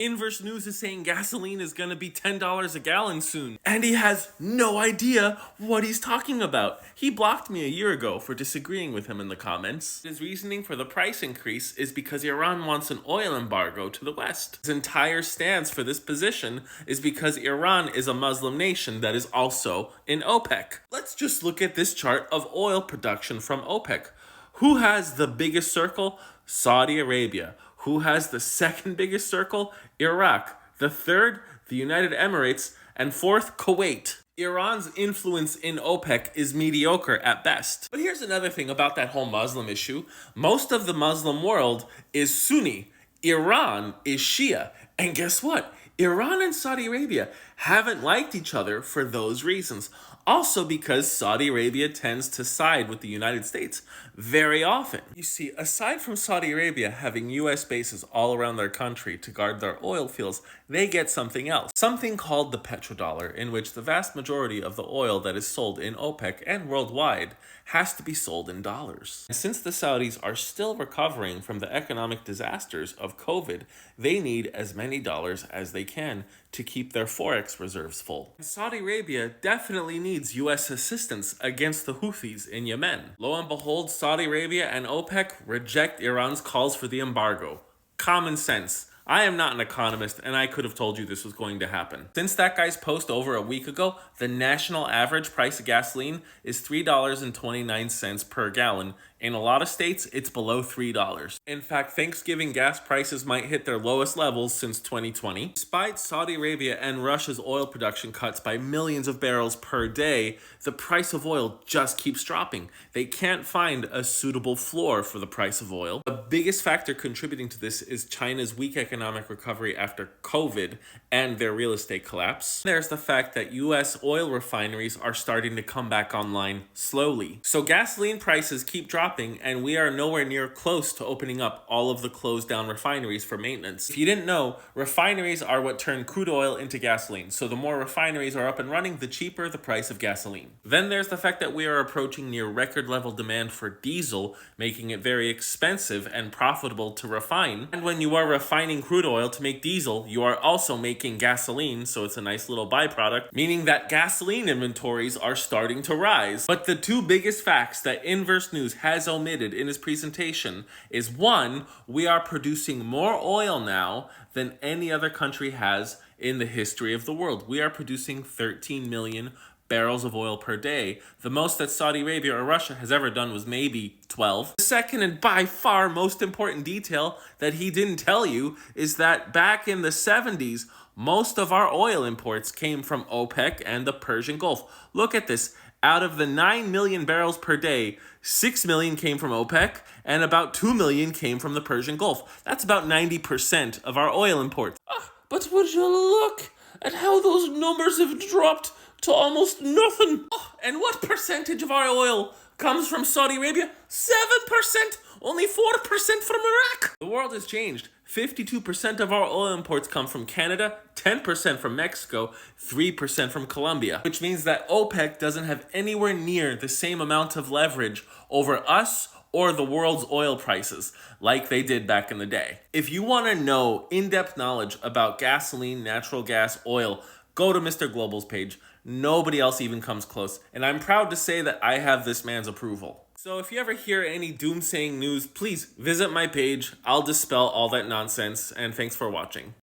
Inverse News is saying gasoline is gonna be $10 a gallon soon. And he has no idea what he's talking about. He blocked me a year ago for disagreeing with him in the comments. His reasoning for the price increase is because Iran wants an oil embargo to the West. His entire stance for this position is because Iran is a Muslim nation that is also in OPEC. Let's just look at this chart of oil production from OPEC. Who has the biggest circle? Saudi Arabia. Who has the second biggest circle? Iraq. The third, the United Emirates. And fourth, Kuwait. Iran's influence in OPEC is mediocre at best. But here's another thing about that whole Muslim issue. Most of the Muslim world is Sunni. Iran is Shia. And guess what? Iran and Saudi Arabia haven't liked each other for those reasons. Also because Saudi Arabia tends to side with the United States very often. You see, aside from Saudi Arabia having US bases all around their country to guard their oil fields, they get something else. Something called the petrodollar, in which the vast majority of the oil that is sold in OPEC and worldwide has to be sold in dollars. And since the Saudis are still recovering from the economic disasters of COVID, they need as many dollars as they can to keep their forex reserves full. And Saudi Arabia definitely needs US assistance against the Houthis in Yemen. Lo and behold, Saudi Arabia and OPEC reject Iran's calls for the embargo. Common sense. I am not an economist, and I could have told you this was going to happen. Since that guy's post over a week ago, the national average price of gasoline is $3.29 per gallon. In a lot of states, it's below $3. In fact, Thanksgiving gas prices might hit their lowest levels since 2020. Despite Saudi Arabia and Russia's oil production cuts by millions of barrels per day, the price of oil just keeps dropping. They can't find a suitable floor for the price of oil. The biggest factor contributing to this is China's weak economic recovery after COVID and their real estate collapse. There's the fact that US oil refineries are starting to come back online slowly. So gasoline prices keep dropping, and we are nowhere near close to opening up all of the closed down refineries for maintenance. If you didn't know, refineries are what turn crude oil into gasoline. So the more refineries are up and running, the cheaper the price of gasoline. Then there's the fact that we are approaching near record level demand for diesel, making it very expensive and profitable to refine. And when you are refining crude oil to make diesel, you are also making gasoline, so it's a nice little byproduct, meaning that gasoline inventories are starting to rise. But the two biggest facts that Inverse News has omitted in his presentation is one, we are producing more oil now than any other country has in the history of the world. We are producing 13 million barrels of oil per day. The most that Saudi Arabia or Russia has ever done was maybe 12. The second and by far most important detail that he didn't tell you is that back in the 70s, most of our oil imports came from OPEC and the Persian Gulf. Look at this. Out of the 9 million barrels per day, 6 million came from OPEC and about 2 million came from the Persian Gulf. That's about 90% of our oil imports. But would you look at how those numbers have dropped to almost nothing? And what percentage of our oil comes from Saudi Arabia? 7%! Only 4% from Iraq! The world has changed. 52% of our oil imports come from Canada, 10% from Mexico, 3% from Colombia, which means that OPEC doesn't have anywhere near the same amount of leverage over us or the world's oil prices like they did back in the day. If you want to know in-depth knowledge about gasoline, natural gas, oil, go to Mr. Global's page. Nobody else even comes close, and I'm proud to say that I have this man's approval. So if you ever hear any doomsaying news, please visit my page. I'll dispel all that nonsense, and thanks for watching.